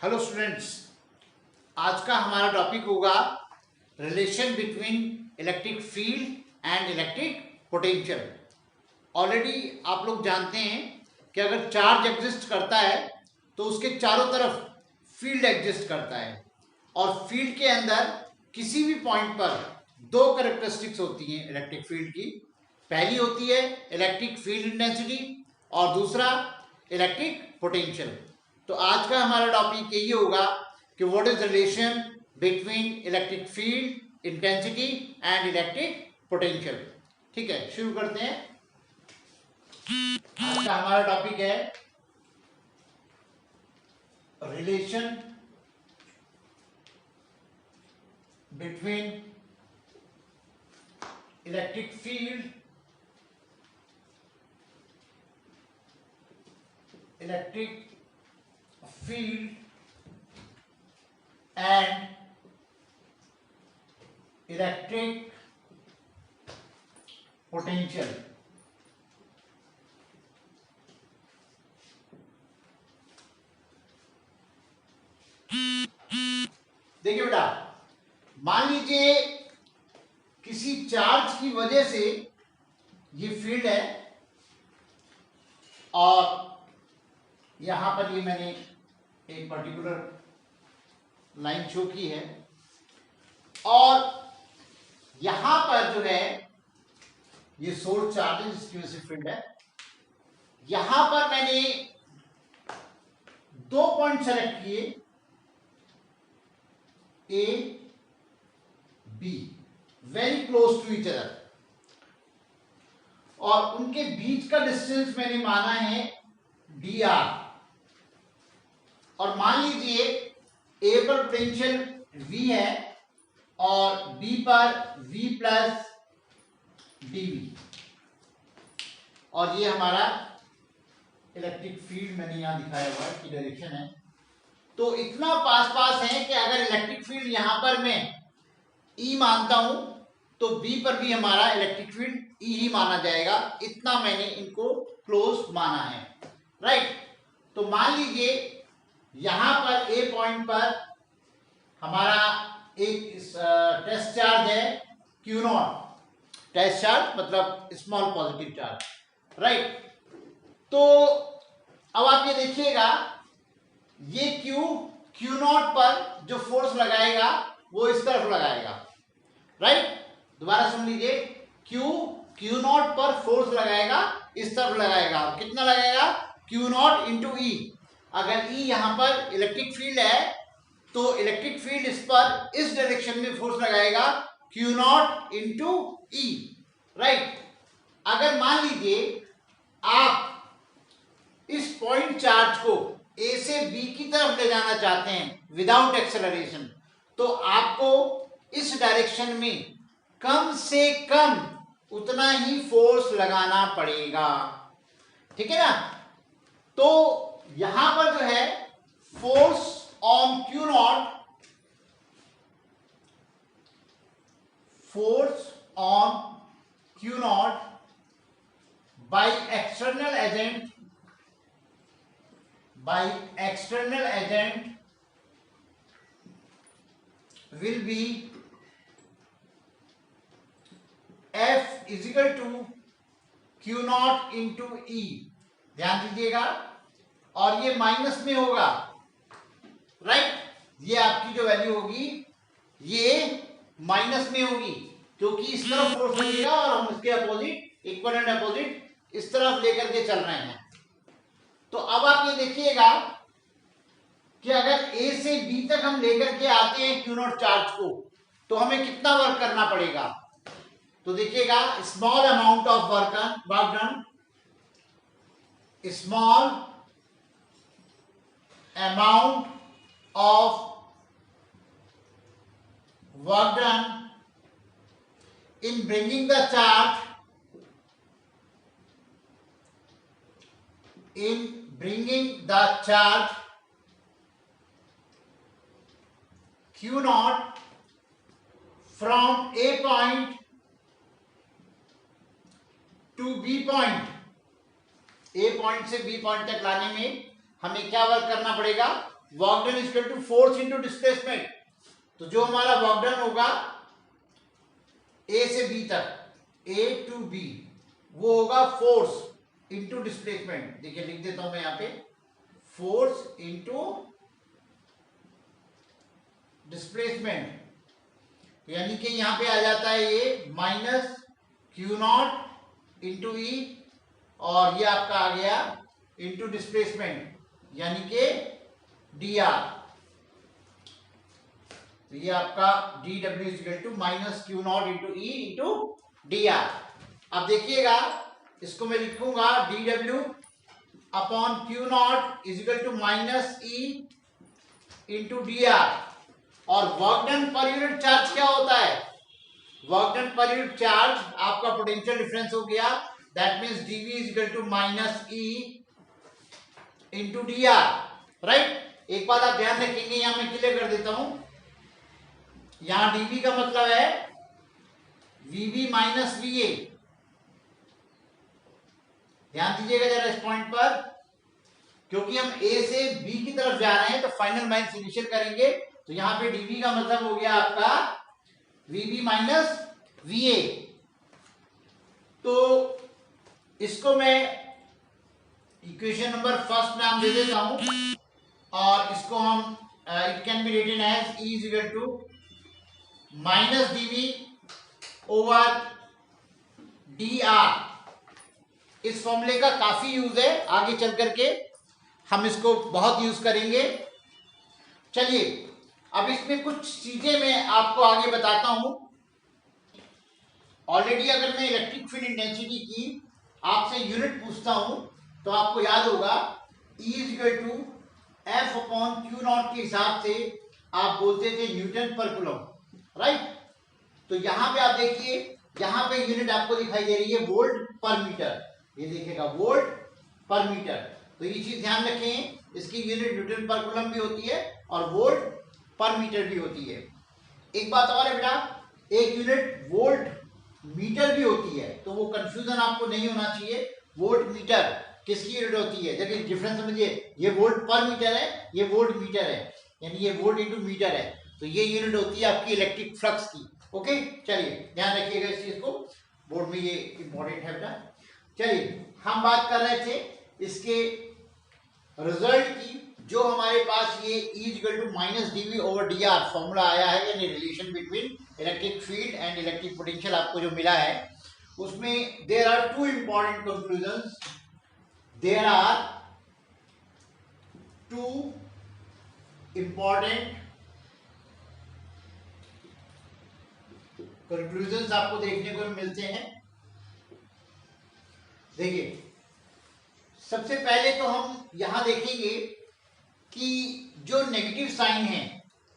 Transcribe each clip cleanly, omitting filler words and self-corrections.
Hello students, आज का हमारा टॉपिक होगा relation between electric field and electric potential. Already आप लोग जानते हैं कि अगर चार्ज एग्जिस्ट करता है तो उसके चारों तरफ फील्ड एग्जिस्ट करता है, और फील्ड के अंदर किसी भी पॉइंट पर दो कैरेक्टरिस्टिक्स होती हैं इलेक्ट्रिक फील्ड की। पहली होती है इलेक्ट्रिक फील्ड इंटेंसिटी और दूसरा इलेक्ट्रिक पोटेंशियल। तो आज का हमारा टॉपिक यही होगा कि what is relation between electric field intensity and electric potential. ठीक है, शुरू करते हैं। आज का हमारा टॉपिक है relation between electric field and electric potential। देखिए बेटा, मान लीजिए किसी चार्ज की वजह से ये फील्ड है और यहां पर ये मैंने एक पर्टिकुलर लाइन शो की है, और यहां पर जो है ये सोर्स चार्ज है जिसकी वजह से फील्ड है। यहां पर मैंने दो पॉइंट सेलेक्ट किए, A B, very close to each other, और उनके बीच का डिस्टेंस मैंने माना है डी आर। और मान लीजिए ए पर पोटेंशियल V है और B पर V प्लस dV, और ये हमारा इलेक्ट्रिक फील्ड मैंने यहां दिखाया हुआ है कि डायरेक्शन है। तो इतना पास पास है कि अगर इलेक्ट्रिक फील्ड यहां पर मैं E मानता हूं तो B पर भी हमारा इलेक्ट्रिक फील्ड E ही माना जाएगा। इतना मैंने इनको क्लोज माना है, राइट। तो मान लीजिए यहां पर ए पॉइंट पर हमारा एक टेस्ट चार्ज है Q नॉट। टेस्ट चार्ज मतलब स्मॉल पॉजिटिव चार्ज, राइट। तो अब आप ये देखिएगा, ये Q नॉट पर जो फोर्स लगाएगा वो इस तरफ लगाएगा, राइट। दोबारा सुन लीजिए, Q नॉट पर फोर्स लगाएगा, इस तरफ लगाएगा। कितना लगाएगा? Q नॉट इंटू ई। अगर E यहां पर इलेक्ट्रिक फील्ड है तो इलेक्ट्रिक फील्ड इस पर इस डायरेक्शन में फोर्स लगाएगा Q not into E, right. अगर मान लीजिए आप इस पॉइंट चार्ज को A से B की तरफ ले जाना चाहते हैं विदाउट एक्सेलरेशन, तो आपको इस डायरेक्शन में कम से कम उतना ही फोर्स लगाना पड़ेगा, ठीक है ना। तो यहां पर जो है force on Q not by external agent will be F is equal to Q not into E। ध्यान दीजिएगा, और ये माइनस में होगा, राइट। ये आपकी जो वैल्यू होगी ये माइनस में होगी, क्योंकि इस तरफ फोर्स लगेगा और हम इसके अपोजिट, इक्वल एंड अपोजिट इस तरफ लेकर के चल रहे हैं। तो अब आप ये देखिएगा कि अगर A से B तक हम लेकर के आते हैं Q नॉट चार्ज को, तो हमें कितना वर्क करना पड़ेगा? तो देखिएगा, small amount of work done, small amount of work done in bringing the charge Q naught from A point to B point, A point से B point तक लाने में हमें क्या वर्क करना पड़ेगा? Work done is equal to force into displacement. तो जो हमारा वर्क डन होगा ए से बी तक, ए टू बी, वो होगा फोर्स इनटू डिस्प्लेसमेंट। देखिए लिख देता हूं मैं यहां पे, फोर्स इनटू डिस्प्लेसमेंट, यानी कि यहां पे आ जाता है ये माइनस क्यू नॉट इंटू ई, और ये आपका आ गया इंटू डिस्प्लेसमेंट यानी कि डी आर। तो ये आपका D W is equal to minus Q nought into E into D R. अब देखिएगा, इसको मैं लिखूंगा D W upon Q nought is equal to minus E into D R. और वर्क डन पर यूनिट चार्ज क्या होता है? वर्क डन पर यूनिट चार्ज आपका पोटेंशियल डिफरेंस हो गया, that means dv is equal to minus E into D R. Right, एक बात आप ध्यान रखेंगे, यहां मैं क्लियर कर देता हूं, यहां dv का मतलब है vb माइनस va। ध्यान दीजिएगा जरा इस पॉइंट पर, क्योंकि हम a से b की तरफ जा रहे हैं तो फाइनल माइनस इनिशियल करेंगे, तो यहां पे dv का मतलब हो गया आपका vb माइनस va। तो इसको मैं इक्वेशन नंबर फर्स्ट नाम दे देता हूं, और इसको हम it can be written as E is equal to minus dv over dr। इस फॉर्मूले का काफी यूज है, आगे चल करके हम इसको बहुत यूज करेंगे। चलिए अब इसमें कुछ चीजें मैं आपको आगे बताता हूं। ऑलरेडी अगर मैं इलेक्ट्रिक फील्ड इंटेंसिटी की आपसे यूनिट पूछता हूं तो आपको याद होगा E is equal to F upon Q naught के हिसाब से आप बोलते थे न्यूटन पर कूलम। राइट, तो यहां पे आप देखिए, यहां पे यूनिट आपको दिखाई दे रही है वोल्ट पर मीटर, ये देखिएगा वोल्ट पर मीटर। तो ये चीज ध्यान रखें, इसकी यूनिट न्यूटन पर कूलम भी होती है और वोल्ट पर मीटर भी होती है। एक बात और है बेटा, एक यूनिट वोल्ट मीटर भी होती है, तो वो कंफ्यूजन आपको नहीं होना चाहिए। वोल्ट मीटर किसकी यूनिट होती है? जब डिफरेंस समझिए, ये वोल्ट पर मीटर है, ये वोल्ट मीटर है, यानी ये वोल्ट इंटू मीटर है, तो ये यूनिट होती है आपकी इलेक्ट्रिक फ्लक्स की। ओके, चलिए ध्यान रखिएगा इस चीज को, बोर्ड में ये इंपॉर्टेंट है बेटा। चलिए हम बात कर रहे थे इसके रिजल्ट की, जो हमारे पास ये E equal to minus dv over dr formula आया है, यानी relation between electric field and electric potential आपको जो मिला है, उसमें there are two important conclusions. There are two important conclusions आपको देखने को मिलते हैं। देखिए, सबसे पहले तो हम यहां देखेंगे कि जो नेगेटिव साइन है,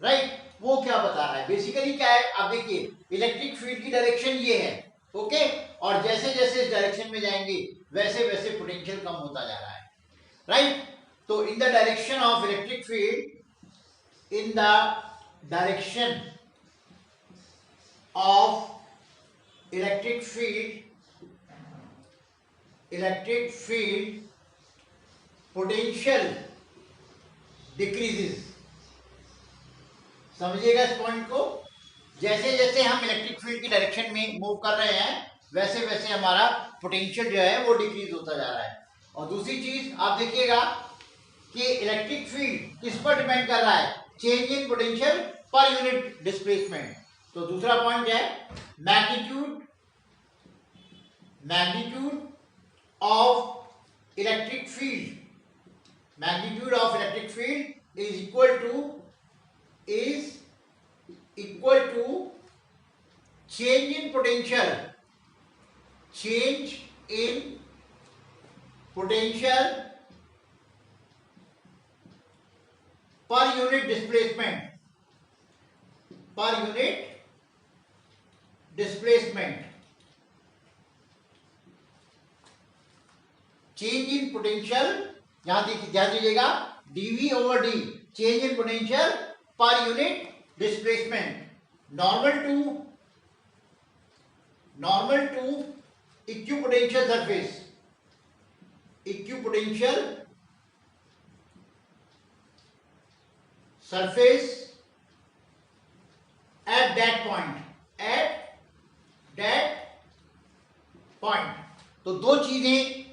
राइट, वो क्या बता रहा है। बेसिकली क्या है, आप देखिए इलेक्ट्रिक फील्ड की डायरेक्शन ये है, ओके, और जैसे जैसे इस डायरेक्शन में जाएंगे वैसे वैसे पोटेंशियल कम होता जा रहा है। राइट, तो in the direction of electric field, in the direction of electric field potential decreases. समझिएगा इस पॉइंट को, जैसे जैसे हम इलेक्ट्रिक फील्ड की डायरेक्शन में मूव कर रहे हैं वैसे वैसे हमारा पोटेंशियल जो है वो डिक्रीज होता जा रहा है। और दूसरी चीज आप देखिएगा कि इलेक्ट्रिक फील्ड किस पर डिपेंड कर रहा है? Change in potential per unit displacement. तो दूसरा पॉइंट है magnitude of electric field, magnitude of electric field is equal to change in potential per unit displacement change in potential, यहां देखिए, ध्यान दीजिएगा, dv over d, change in potential per unit displacement, normal to equipotential surface, surface at that point. तो दो चीजें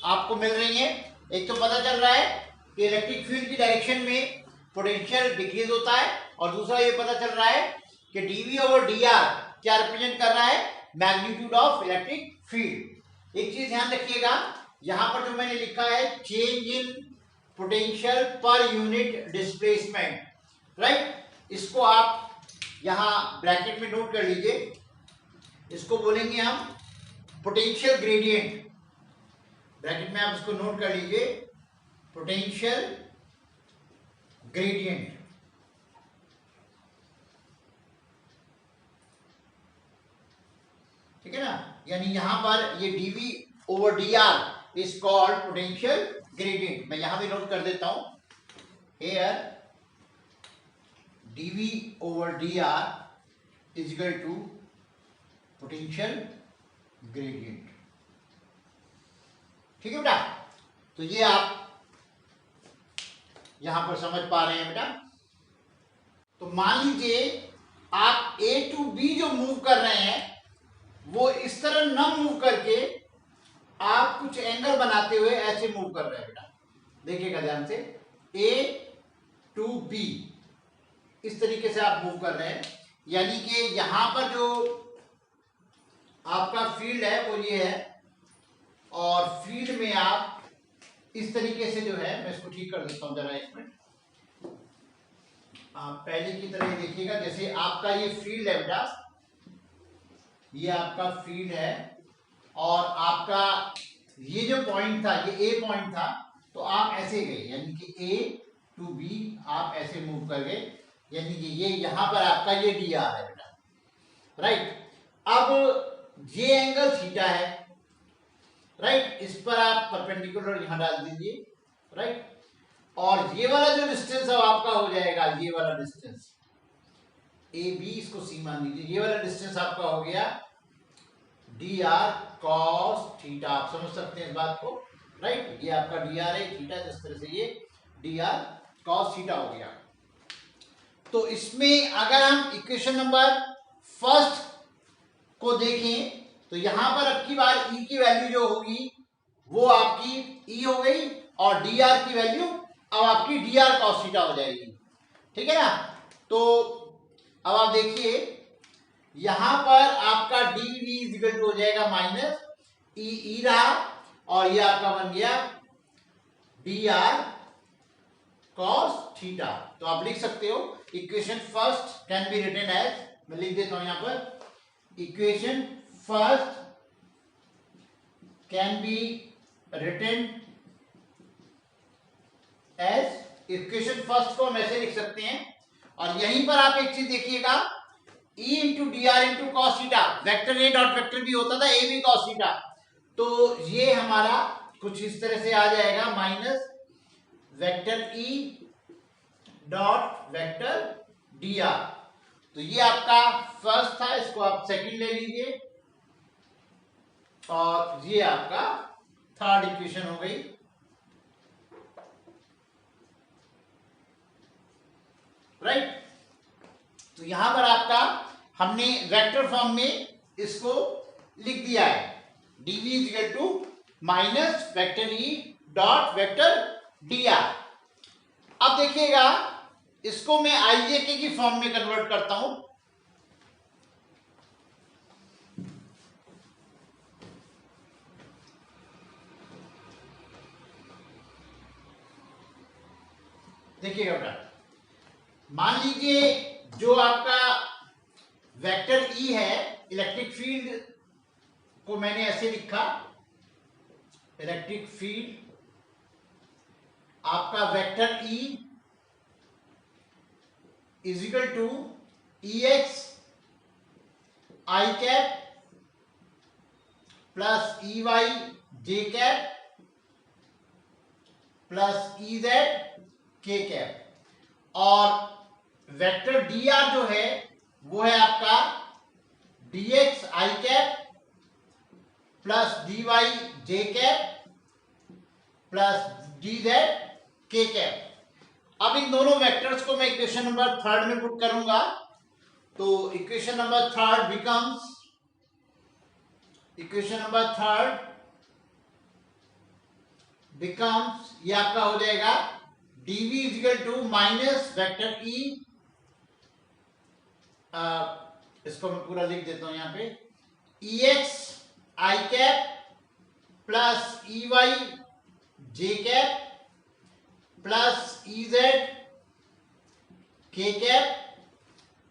आपको मिल रही हैं। एक तो पता चल रहा है कि इलेक्ट्रिक फील्ड की डायरेक्शन में पोटेंशियल डिक्रीज होता है, और दूसरा ये पता चल रहा है कि डीवी ओवर डी आर क्या रिप्रेजेंट कर रहा है, मैग्नीट्यूड ऑफ इलेक्ट्रिक फील्ड। एक चीज ध्यान रखिएगा, यहां पर जो मैंने लिखा है change in potential per unit displacement, right, इसको आप यहां ब्रैकेट में नोट कर लीजिए। इसको बोलेंगे हम पोटेंशियल ग्रेडियंट। ब्रैकेट में आप इसको नोट कर लीजिए, पोटेंशियल ग्रेडियंट। ठीक है ना, यानी यहां पर ये dV over dr is called potential gradient. मैं यहां भी नोट कर देता हूं, here dV over dr is equal to potential gradient. ठीक है बेटा, तो ये आप यहां पर समझ पा रहे हैं बेटा। तो मान लीजिए आप A टू B जो मूव कर रहे हैं वो इस तरह न मूव करके आप कुछ एंगल बनाते हुए ऐसे मूव कर रहे हैं बेटा। देखिएगा ध्यान से, A टू B इस तरीके से आप मूव कर रहे हैं, यानी कि यहां पर जो आपका फील्ड है वो ये है, और फील्ड में आप इस तरीके से जो है, मैं इसको ठीक कर देता हूं जरा एक मिनट। आप पहले की तरह देखिएगा, जैसे आपका ये फील्ड है बेटा, ये आपका फील्ड है, और आपका ये जो पॉइंट था ये ए पॉइंट था, तो आप ऐसे गए, यानी कि ए टू बी आप ऐसे मूव कर गए, यानी कि ये यहां पर आपका ये डी आर है बेटा, राइट। अब ये एंगल थीटा है, राइट, इस पर आप परपेंडिकुलर यहां डाल दीजिए, राइट, और ये वाला जो डिस्टेंस अब आपका हो जाएगा, ये वाला डिस्टेंस ए बी, इसको सी मान लीजिए, ये वाला डिस्टेंस आपका हो गया डी आर कॉस थीटा। आप समझ सकते हैं इस बात को, राइट, ये आपका डी आर है, थीटा, जिस तरह से ये डी आर कॉस थीटा हो गया। तो इसमें अगर हम इक्वेशन नंबर फर्स्ट को देखें तो यहां पर अब की बार ई की वैल्यू जो होगी वो आपकी ई हो गई, और डी आर की वैल्यू अब आपकी डी आर कॉस थीटा हो जाएगी। ठीक है ना, तो अब आप देखिए यहां पर आपका D V is equal to हो जाएगा माइनस ई रहा, और ये आपका बन गया डी आर कॉस थीटा। तो आप लिख सकते हो equation first can be written as, मैं लिख देता हूं यहां पर, equation first can be written as, equation first को हम ऐसे लिख सकते हैं। और यहीं पर आप एक चीज देखिएगा, E into D R into cos theta, vector A dot vector B होता था, ए बी कॉस थीटा, तो ये हमारा कुछ इस तरह से आ जाएगा, minus vector E dot vector D are. तो ये आपका फर्स्ट था, इसको आप सेकंड ले लीजिए, और ये आपका थर्ड इक्वेशन हो गई। राइट, तो यहां पर आपका हमने वेक्टर फॉर्म में इसको लिख दिया है, dv is equal to minus vector E dot vector D R. अब देखिएगा इसको मैं आईजेके की फॉर्म में कन्वर्ट करता हूं। देखिएगा बेटा, मान लीजिए जो आपका वेक्टर ई है, इलेक्ट्रिक फील्ड को मैंने ऐसे लिखा, इलेक्ट्रिक फील्ड आपका vector E is equal to E X I cap plus E Y J cap plus E Z K cap, और वेक्टर डी आर जो है वो है आपका D X I cap plus D Y J cap plus D Z K cap. अब इन दोनों vectors को मैं इक्वेशन नंबर थर्ड में पुट करूंगा, तो equation number third becomes, equation number third becomes, ये आपका हो जाएगा dv is equal to minus vector E, इसको मैं पूरा लिख देता हूं यहां पे, ex i cap plus ey j cap plus ez k cap,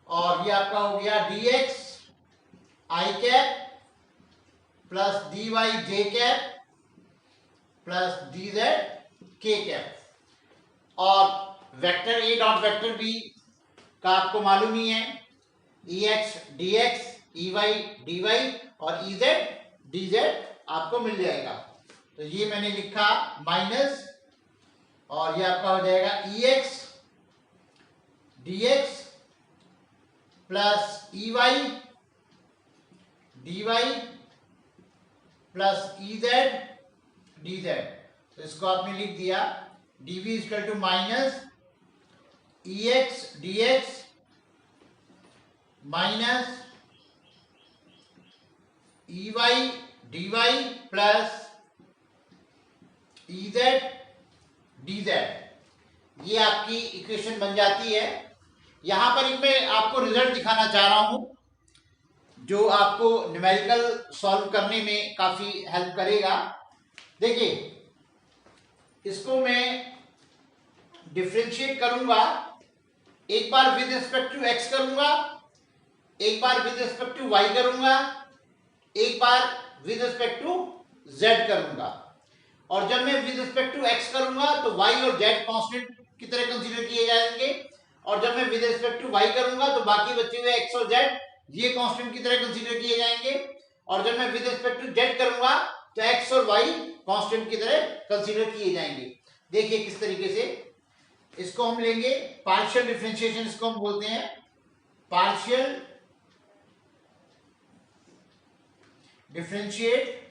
और ये आपका हो गया dx i cap plus dy j cap plus dz k cap. और vector a dot vector b का आपको मालूम ही है, ex dx ey dy और ez dz आपको मिल जाएगा। तो ये मैंने लिखा माइनस, और ये आपका हो जाएगा ex dx plus ey dy plus ez dz। तो इसको आपने लिख दिया dv equal to minus ex dx minus ey dy plus ez dz। ये आपकी इक्वेशन बन जाती है। यहां पर मैं आपको रिजल्ट दिखाना चाह रहा हूं जो आपको न्यूमेरिकल सॉल्व करने में काफी हेल्प करेगा। देखिए, इसको मैं डिफरेंशिएट करूंगा, एक बार विद रिस्पेक्ट टू x करूंगा, एक बार विद रिस्पेक्ट टू y करूंगा, एक बार विद रिस्पेक्ट टू z करूंगा। और जब मैं विद रिस्पेक्ट टू x करूंगा तो y और z कांस्टेंट की तरह कंसीडर किए जाएंगे, और जब मैं विद रिस्पेक्ट टू y करूंगा तो बाकी बचे हुए x और z ये कांस्टेंट की तरह कंसीडर किए जाएंगे, और जब मैं विद रिस्पेक्ट टू z करूंगा तो x और y कांस्टेंट की तरह कंसीडर किए जाएंगे। देखिए किस तरीके से इसको हम लेंगे, पार्शियल डिफरेंशिएशन इसको हम बोलते हैं, partial differentiate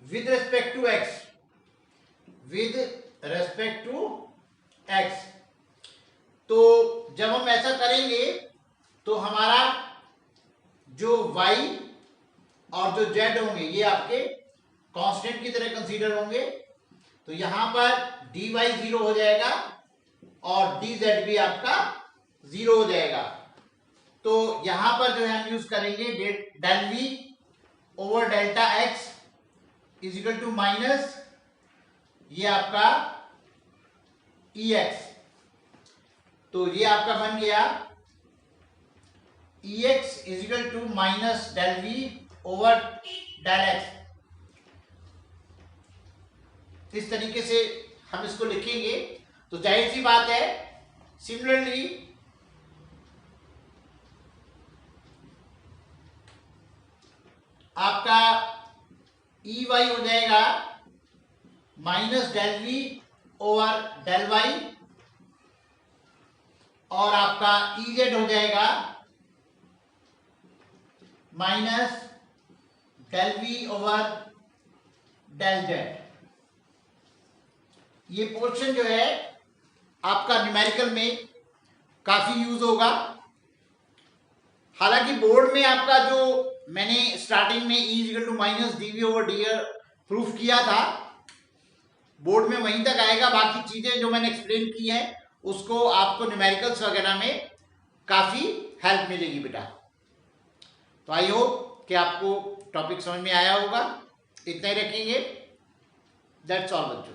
with respect to x, with respect to x। तो जब हम ऐसा करेंगे तो हमारा जो y और जो z होंगे ये आपके कांस्टेंट की तरह कंसीडर होंगे। तो यहां पर dy 0 हो जाएगा और dz भी आपका 0 हो जाएगा। तो यहां पर जो है हम यूज करेंगे del v over delta x is equal to minus ये आपका ex। तो ये आपका बन गया ex is equal to minus del v over del x। इस तरीके से हम इसको लिखेंगे। तो जाहिर सी बात है, सिमिलरली आपका ey हो जाएगा minus del v over del y, और आपका ez हो जाएगा minus del v over del z। ये पोर्शन जो है आपका न्यूमेरिकल में काफी यूज होगा। हालांकि बोर्ड में आपका जो मैंने स्टार्टिंग में E equal to minus dv over dr proof किया था, बोर्ड में वहीं तक आएगा। बाकी चीजें जो मैंने एक्सप्लेन की हैं उसको आपको न्यूमेरिकल्स वगैरह में काफी हेल्प मिलेगी बेटा। तो आई होप कि आपको टॉपिक समझ में आया होगा। इतना ही रखेंगे। दैट्स ऑल बच्चों।